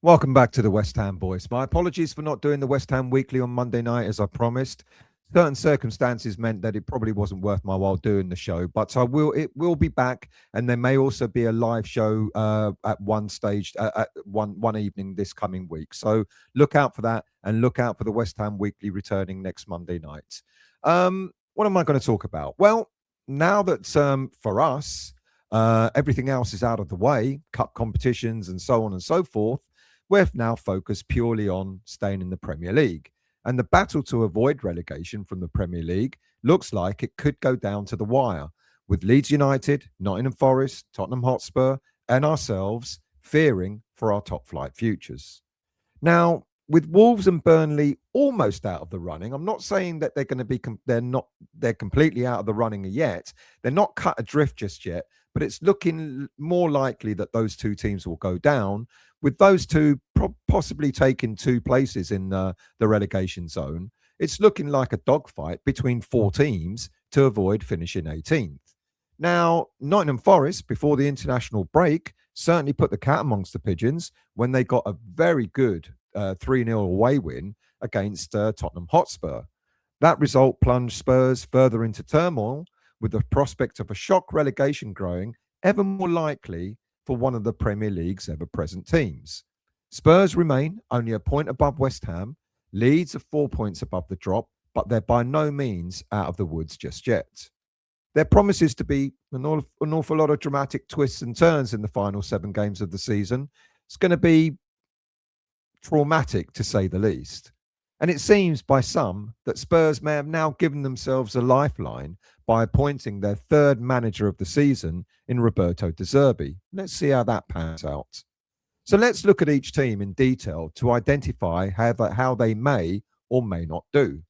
Welcome back to the West Ham Voice. My apologies for not doing the West Ham Weekly on Monday night as I promised. Certain circumstances meant that it probably wasn't worth my while doing the show, but it will be back, and there may also be a live show at one stage at one evening this coming week. So look out for that, and look out for the West Ham Weekly returning next Monday night. What am I going to talk about? Well, now that for us everything else is out of the way, cup competitions and so on and so forth, we're now focused purely on staying in the Premier League. And the battle to avoid relegation from the Premier League looks like it could go down to the wire, with Leeds United, Nottingham Forest, Tottenham Hotspur, and ourselves fearing for our top flight futures. Now, with Wolves and Burnley almost out of the running, I'm not saying that they're going to be they're completely out of the running yet. They're not cut adrift just yet, but it's looking more likely that those two teams will go down, with those two possibly taking two places in the relegation zone. It's looking like a dogfight between four teams to avoid finishing 18th. Now, Nottingham Forest, before the international break, certainly put the cat amongst the pigeons when they got a very good 3-0 away win against Tottenham Hotspur. That result plunged Spurs further into turmoil, with the prospect of a shock relegation growing ever more likely for one of the Premier League's ever-present teams. Spurs remain only a point above West Ham. Leeds are 4 points above the drop, but they're by no means out of the woods just yet. There promises to be an awful lot of dramatic twists and turns in the final 7 games of the season. It's going to be traumatic, to say the least. And it seems by some that Spurs may have now given themselves a lifeline by appointing their third manager of the season in Roberto De Zerbi. Let's see how that pans out. So let's look at each team in detail to identify how they may or may not do.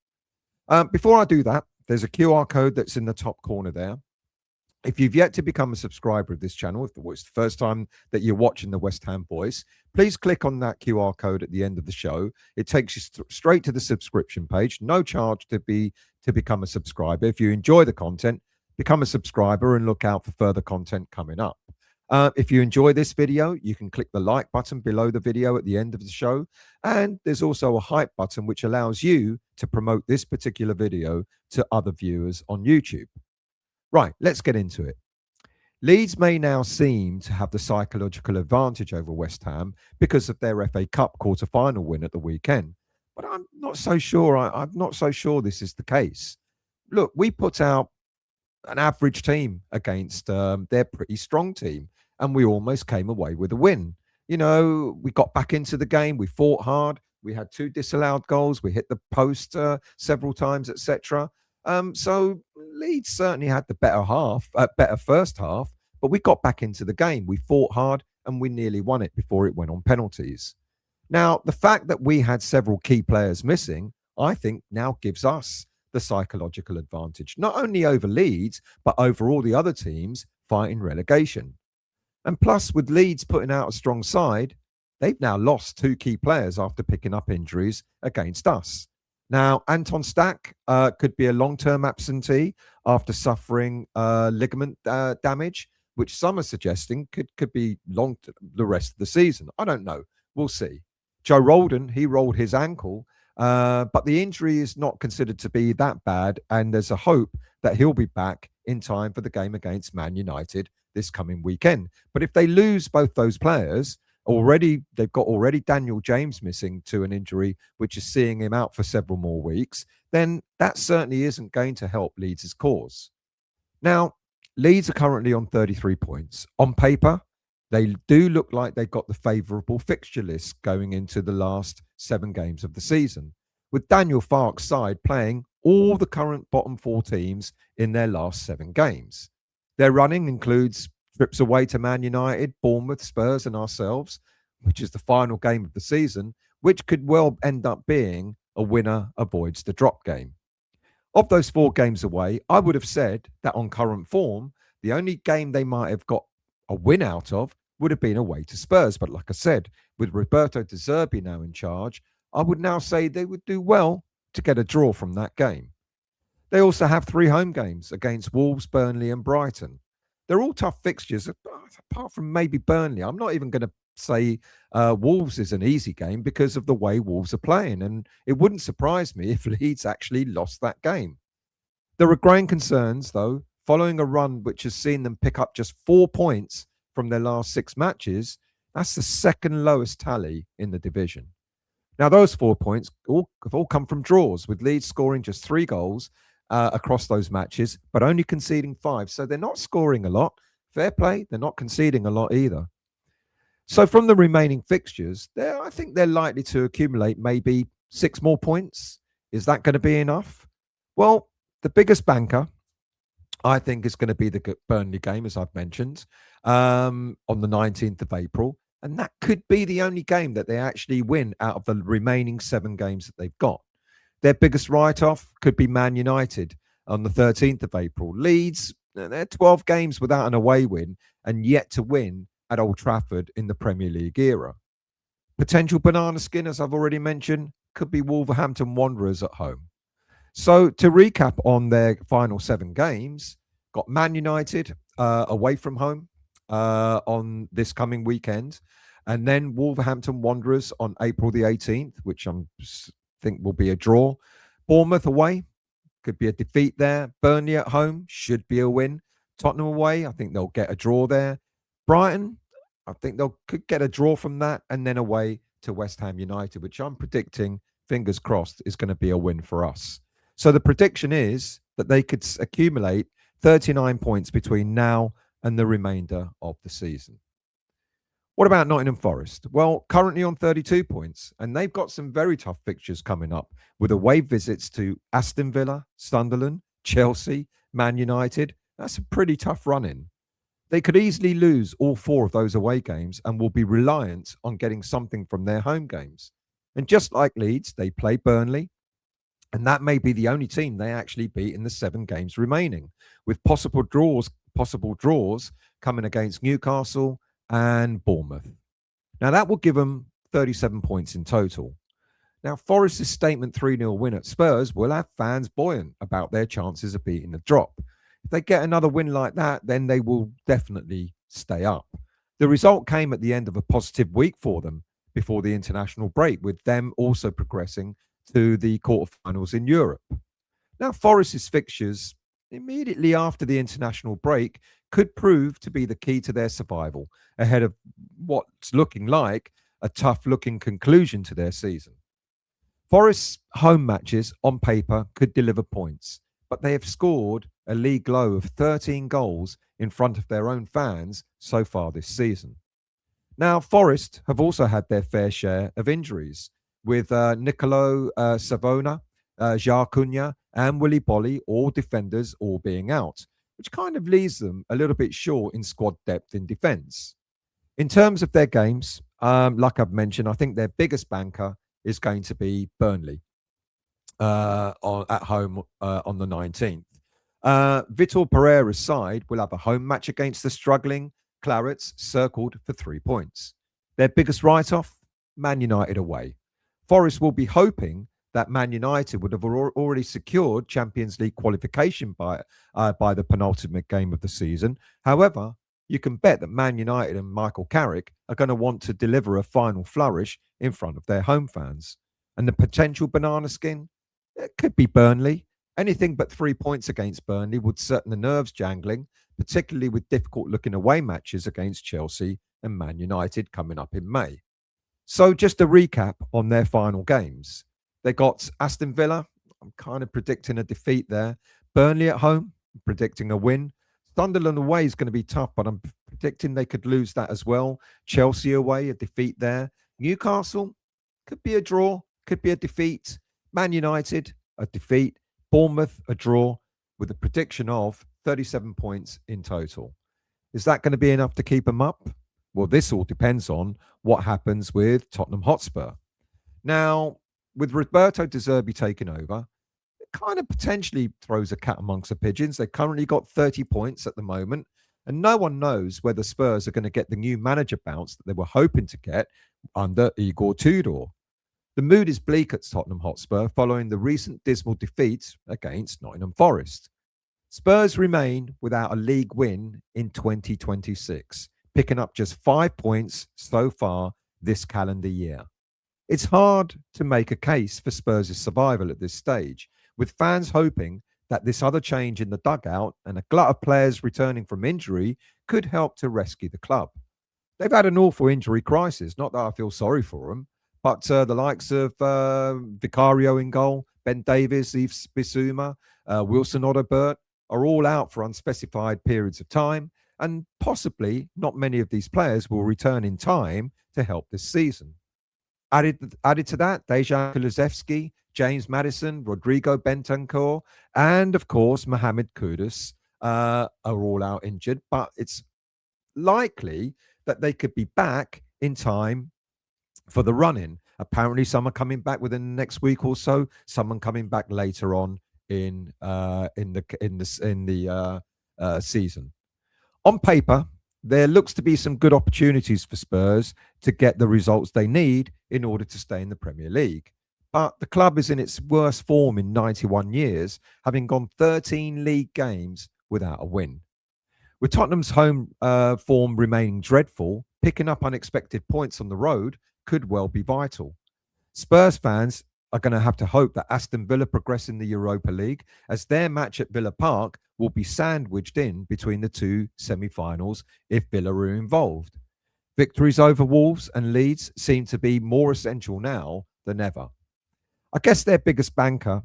Before I do that, there's a QR code that's in the top corner there. If you've yet to become a subscriber of this channel, if it's the first time that you're watching the West Ham Voice, please click on that QR code at the end of the show. It takes you straight to the subscription page. No charge to become a subscriber. If you enjoy the content, become a subscriber and look out for further content coming up. If you enjoy this video, you can click the like button below the video at the end of the show. And there's also a hype button which allows you to promote this particular video to other viewers on YouTube. Right, let's get into it. Leeds may now seem to have the psychological advantage over West Ham because of their FA Cup quarter-final win at the weekend. But I'm not so sure. I'm not so sure this is the case. Look, we put out an average team against their pretty strong team, and we almost came away with a win. You know, we got back into the game. We fought hard. We had 2 disallowed goals. We hit the post several times, etc. So Leeds certainly had the better first half, but we got back into the game. We fought hard and we nearly won it before it went on penalties. Now, the fact that we had several key players missing, I think now gives us the psychological advantage, not only over Leeds, but over all the other teams fighting relegation. And plus, with Leeds putting out a strong side, they've now lost 2 key players after picking up injuries against us. Now, Anton Stack could be a long-term absentee after suffering ligament damage, which some are suggesting could be the rest of the season. I don't know. We'll see. Joe Roldan, he rolled his ankle, but the injury is not considered to be that bad, and there's a hope that he'll be back in time for the game against Man United this coming weekend. But if they lose both those players, they've got Daniel James missing to an injury, which is seeing him out for several more weeks, then that certainly isn't going to help Leeds' cause. Now, Leeds are currently on 33 points. On paper, they do look like they've got the favourable fixture list going into the last 7 games of the season, with Daniel Farke's side playing all the current bottom 4 teams in their last 7 games. Their running includes trips away to Man United, Bournemouth, Spurs and ourselves, which is the final game of the season, which could well end up being a winner avoids the drop game. Of those 4 games away, I would have said that on current form, the only game they might have got a win out of would have been away to Spurs. But like I said, with Roberto De Zerbi now in charge, I would now say they would do well to get a draw from that game. They also have 3 home games against Wolves, Burnley and Brighton. They're all tough fixtures, apart from maybe Burnley. I'm not even going to say Wolves is an easy game because of the way Wolves are playing. And it wouldn't surprise me if Leeds actually lost that game. There are growing concerns, though, following a run which has seen them pick up just 4 points from their last 6 matches. That's the second lowest tally in the division. Now, those 4 points have all come from draws, with Leeds scoring just 3 goals across those matches, but only conceding 5. So they're not scoring a lot. Fair play, they're not conceding a lot either. So from the remaining fixtures, I think they're likely to accumulate maybe 6 more points. Is that going to be enough? Well, the biggest banker, I think, is going to be the Burnley game, as I've mentioned, on the 19th of April. And that could be the only game that they actually win out of the remaining 7 games that they've got. Their biggest write-off could be Man United on the 13th of April. Leeds, they're 12 games without an away win and yet to win at Old Trafford in the Premier League era. Potential banana skin, as I've already mentioned, could be Wolverhampton Wanderers at home. So to recap on their final 7 games, got Man United away from home on this coming weekend, and then Wolverhampton Wanderers on April the 18th, which I think will be a draw. Bournemouth away, could be a defeat there. Burnley at home, should be a win. Tottenham away, I think they'll get a draw there. Brighton, I think could get a draw from that, and then away to West Ham United, which I'm predicting, fingers crossed, is going to be a win for us. So the prediction is that they could accumulate 39 points between now and the remainder of the season. What about Nottingham Forest? Well, currently on 32 points, and they've got some very tough fixtures coming up with away visits to Aston Villa, Sunderland, Chelsea, Man United. That's a pretty tough run-in. They could easily lose all 4 of those away games and will be reliant on getting something from their home games. And just like Leeds, they play Burnley, and that may be the only team they actually beat in the 7 games remaining, with possible draws coming against Newcastle and Bournemouth. Now, that will give them 37 points in total. Now, Forest's statement 3-0 win at Spurs will have fans buoyant about their chances of beating the drop. If they get another win like that, then they will definitely stay up. The result came at the end of a positive week for them before the international break, with them also progressing to the quarterfinals in Europe. Now, Forest's fixtures immediately after the international break could prove to be the key to their survival ahead of what's looking like a tough-looking conclusion to their season. Forest's home matches on paper could deliver points, but they have scored a league low of 13 goals in front of their own fans so far this season. Now, Forest have also had their fair share of injuries, with Nicolo Savona, Jacques Cunha, and Willy Bolly, all defenders, all being out, which kind of leaves them a little bit short in squad depth in defence. In terms of their games, like I've mentioned, I think their biggest banker is going to be Burnley at home on the 19th. Vitor Pereira's side will have a home match against the struggling Clarets, circled for 3 points. Their biggest write-off, Man United away. Forest will be hoping that Man United would have already secured Champions League qualification by the penultimate game of the season. However, you can bet that Man United and Michael Carrick are going to want to deliver a final flourish in front of their home fans. And the potential banana skin, it could be Burnley. Anything but 3 points against Burnley would set the nerves jangling, particularly with difficult-looking away matches against Chelsea and Man United coming up in May. So just a recap on their final games. They got Aston Villa. I'm kind of predicting a defeat there. Burnley at home, predicting a win. Sunderland away is going to be tough, but I'm predicting they could lose that as well. Chelsea away, a defeat there. Newcastle, could be a draw, could be a defeat. Man United, a defeat. Bournemouth, a draw, with a prediction of 37 points in total. Is that going to be enough to keep them up? Well, this all depends on what happens with Tottenham Hotspur. Now, with Roberto De Zerbi taking over, it kind of potentially throws a cat amongst the pigeons. They've currently got 30 points at the moment, and no one knows whether Spurs are going to get the new manager bounce that they were hoping to get under Igor Tudor. The mood is bleak at Tottenham Hotspur following the recent dismal defeat against Nottingham Forest. Spurs remain without a league win in 2026, picking up just 5 points so far this calendar year. It's hard to make a case for Spurs' survival at this stage, with fans hoping that this other change in the dugout and a glut of players returning from injury could help to rescue the club. They've had an awful injury crisis, not that I feel sorry for them, but the likes of Vicario in goal, Ben Davies, Yves Bissouma, Wilson Odobert are all out for unspecified periods of time, and possibly not many of these players will return in time to help this season. Added to that, Dejan Kulusevski, James Maddison, Rodrigo Bentancur, and of course, Mohamed Kudus are all out injured, but it's likely that they could be back in time for the run-in. Apparently, some are coming back within the next week or so. Some are coming back later on in the season. On paper, there looks to be some good opportunities for Spurs to get the results they need in order to stay in the Premier League. But the club is in its worst form in 91 years, having gone 13 league games without a win. With Tottenham's home form remaining dreadful, picking up unexpected points on the road could well be vital. Spurs fans are going to have to hope that Aston Villa progress in the Europa League, as their match at Villa Park will be sandwiched in between the two semi-finals if Villa are involved. Victories over Wolves and Leeds seem to be more essential now than ever. I guess their biggest banker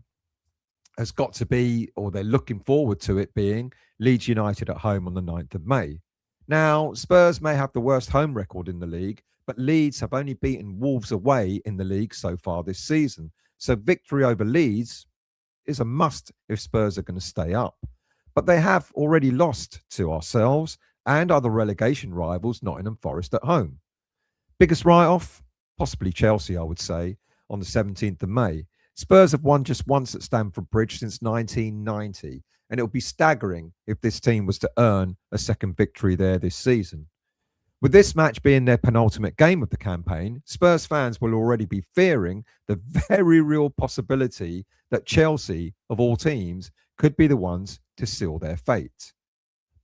has got to be, or they're looking forward to it being, Leeds United at home on the 9th of May. Now, Spurs may have the worst home record in the league, but Leeds have only beaten Wolves away in the league so far this season. So victory over Leeds is a must if Spurs are going to stay up. But they have already lost to ourselves and other relegation rivals, Nottingham Forest at home. Biggest write-off? Possibly Chelsea, I would say, on the 17th of May. Spurs have won just once at Stamford Bridge since 1990, and it would be staggering if this team was to earn a second victory there this season. With this match being their penultimate game of the campaign, Spurs fans will already be fearing the very real possibility that Chelsea, of all teams, could be the ones to seal their fate.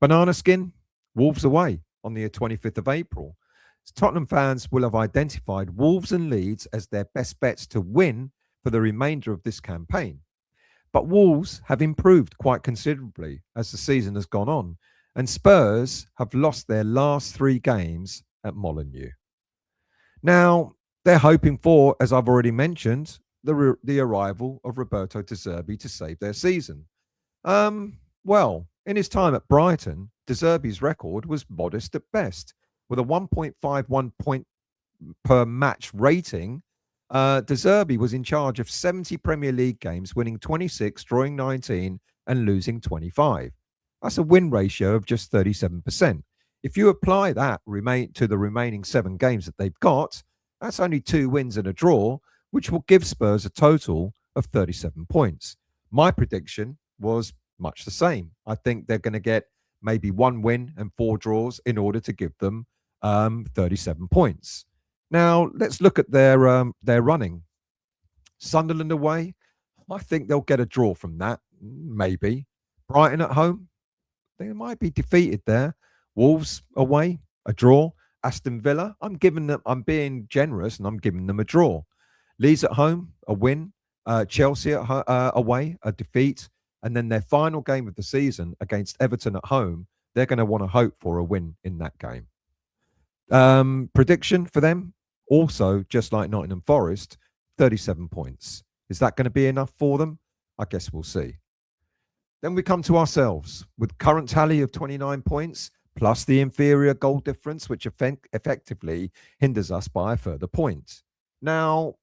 Banana skin, Wolves away on the 25th of April. Tottenham fans will have identified Wolves and Leeds as their best bets to win for the remainder of this campaign. But Wolves have improved quite considerably as the season has gone on, and Spurs have lost their last 3 games at Molineux. Now, they're hoping for, as I've already mentioned, the arrival of Roberto De Zerbi to save their season. Well, in his time at Brighton, De Zerbi's record was modest at best. With a 1.51 point per match rating, De Zerbi was in charge of 70 Premier League games, winning 26, drawing 19, and losing 25. That's a win ratio of just 37%. If you apply that to the remaining 7 games that they've got, that's only 2 wins and a draw, which will give Spurs a total of 37 points. My prediction was much the same. I think they're going to get maybe 1 win and 4 draws in order to give them 37 points. Now, let's look at their running. Sunderland away, I think they'll get a draw from that, maybe. Brighton at home, they might be defeated there. Wolves away, a draw. Aston Villa, I'm being generous and I'm giving them a draw. Leeds at home, a win. Chelsea away, a defeat. And then their final game of the season against Everton at home, they're going to want to hope for a win in that game. Prediction for them, also just like Nottingham Forest, 37 points. Is that going to be enough for them? I guess we'll see. Then we come to ourselves with current tally of 29 points, plus the inferior goal difference, which effectively hinders us by a further point. Now,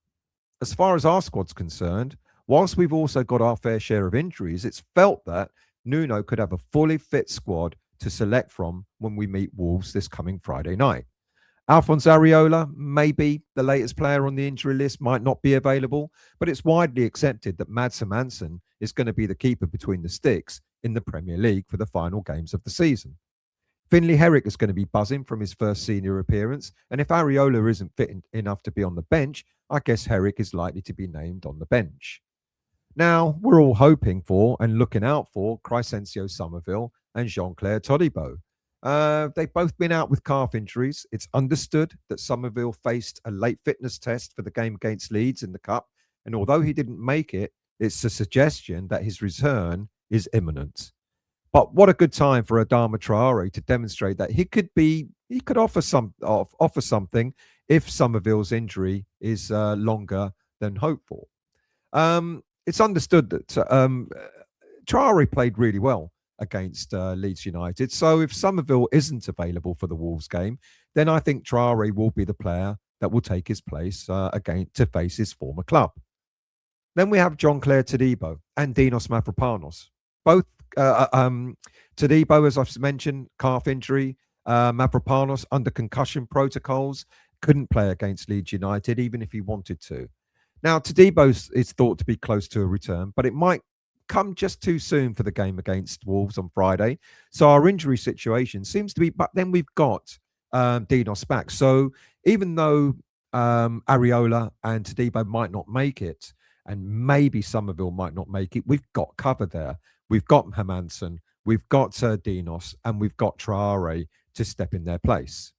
as far as our squad's concerned, whilst we've also got our fair share of injuries, it's felt that Nuno could have a fully fit squad to select from when we meet Wolves this coming Friday night. Alphonse Areola, maybe the latest player on the injury list, might not be available, but it's widely accepted that Mads Hermansen is going to be the keeper between the sticks in the Premier League for the final games of the season. Finlay Herrick is going to be buzzing from his first senior appearance, and if Areola isn't fit enough to be on the bench, I guess Herrick is likely to be named on the bench. Now, we're all hoping for and looking out for Crysencio Somerville and Jean-Claire Todibo. They've both been out with calf injuries. It's understood that Somerville faced a late fitness test for the game against Leeds in the Cup. And although he didn't make it, it's a suggestion that his return is imminent. But what a good time for Adama Traore to demonstrate that he could offer something if Somerville's injury is longer than hoped for. It's understood that Traore played really well against Leeds United. So if Somerville isn't available for the Wolves game, then I think Traore will be the player that will take his place again to face his former club. Then we have John Claire Todibo and Dinos Mavropanos. Both Todibo, as I've mentioned, calf injury. Mavropanos under concussion protocols, couldn't play against Leeds United even if he wanted to. Now, Todibo is thought to be close to a return, but it might come just too soon for the game against Wolves on Friday. So our injury situation seems to be, but then we've got Dinos back. So even though Areola and Todibo might not make it, and maybe Somerville might not make it, we've got cover there. We've got Hermansen, we've got Dinos, and we've got Traore to step in their place.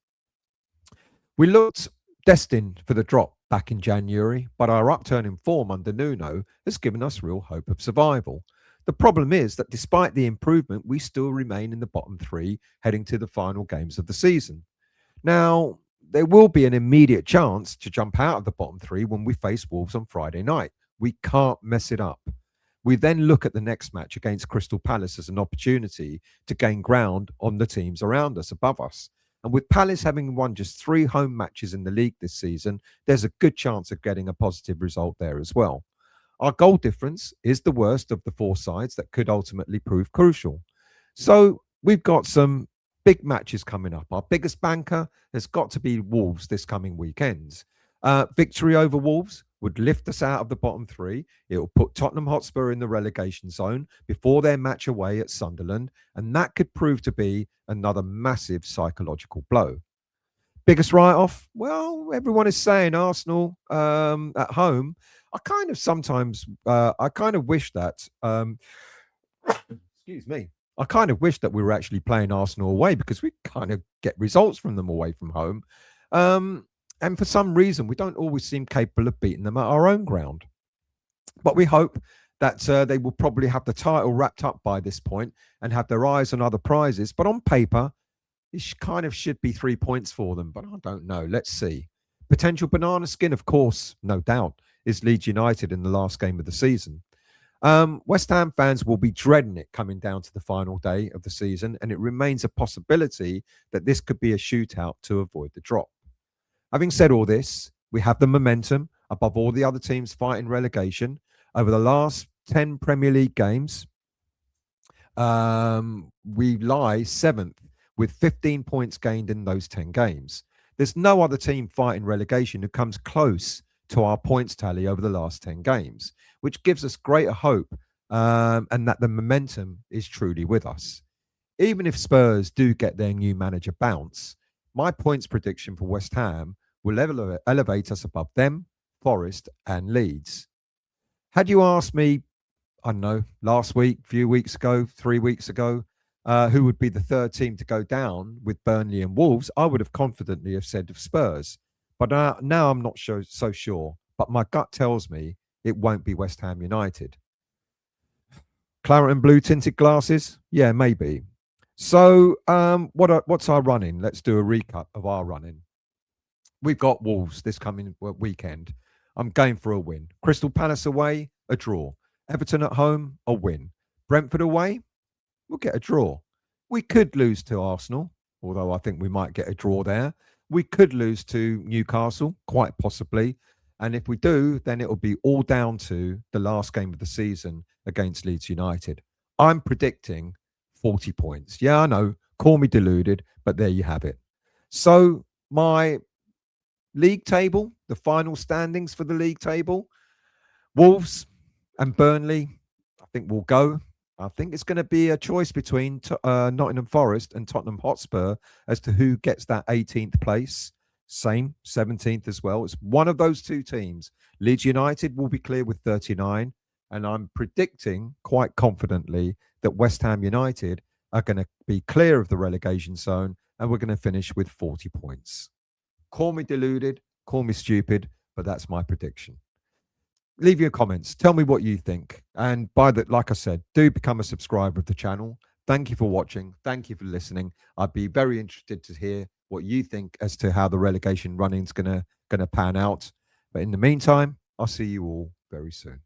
We looked destined for the drop back in January, but our upturn in form under Nuno has given us real hope of survival. The problem is that despite the improvement, we still remain in the bottom three heading to the final games of the season. Now, there will be an immediate chance to jump out of the bottom three when we face Wolves on Friday night. We can't mess it up. We then look at the next match against Crystal Palace as an opportunity to gain ground on the teams around us, above us. And with Palace having won just 3 home matches in the league this season, there's a good chance of getting a positive result there as well. Our goal difference is the worst of the 4 sides that could ultimately prove crucial. So we've got some big matches coming up. Our biggest banker has got to be Wolves this coming weekend. Victory over Wolves would lift us out of the bottom 3. It will put Tottenham Hotspur in the relegation zone before their match away at Sunderland, and that could prove to be another massive psychological blow. Biggest write-off? Well, everyone is saying Arsenal at home. I kind of wish that, excuse me, I kind of wish that we were actually playing Arsenal away because we kind of get results from them away from home. And for some reason, we don't always seem capable of beating them at our own ground. But we hope that they will probably have the title wrapped up by this point and have their eyes on other prizes. But on paper, it kind of should be 3 points for them. But I don't know. Let's see. Potential banana skin, of course, no doubt, is Leeds United in the last game of the season. West Ham fans will be dreading it coming down to the final day of the season. And it remains a possibility that this could be a shootout to avoid the drop. Having said all this, we have the momentum above all the other teams fighting relegation. Over the last 10 Premier League games, we lie 7th with 15 points gained in those 10 games. There's no other team fighting relegation who comes close to our points tally over the last 10 games, which gives us greater hope and that the momentum is truly with us. Even if Spurs do get their new manager bounce, my points prediction for West Ham will elevate us above them, Forest and Leeds. Had you asked me, I don't know, last week, a few weeks ago, 3 weeks ago, who would be the third team to go down with Burnley and Wolves, I would have confidently have said of Spurs. But now I'm not so sure. But my gut tells me it won't be West Ham United. Claret and blue tinted glasses? Yeah, maybe. So what's our running? Let's do a recap of our running. We've got Wolves this coming weekend. I'm going for a win. Crystal Palace away, a draw. Everton at home, a win. Brentford away, we'll get a draw. We could lose to Arsenal, although I think we might get a draw there. We could lose to Newcastle, quite possibly. And if we do, then it will be all down to the last game of the season against Leeds United. I'm predicting 40 points. Yeah, I know. Call me deluded, but there you have it. So my league table, the final standings for the league table, Wolves and Burnley, I think will go. I think it's going to be a choice between Nottingham Forest and Tottenham Hotspur as to who gets that 18th place. Same, 17th as well. It's one of those 2 teams. Leeds United will be clear with 39. And I'm predicting quite confidently that West Ham United are going to be clear of the relegation zone, and we're going to finish with 40 points. Call me deluded, call me stupid, but that's my prediction. Leave your comments. Tell me what you think. And like I said, do become a subscriber of the channel. Thank you for watching. Thank you for listening. I'd be very interested to hear what you think as to how the relegation running's gonna pan out. But in the meantime, I'll see you all very soon.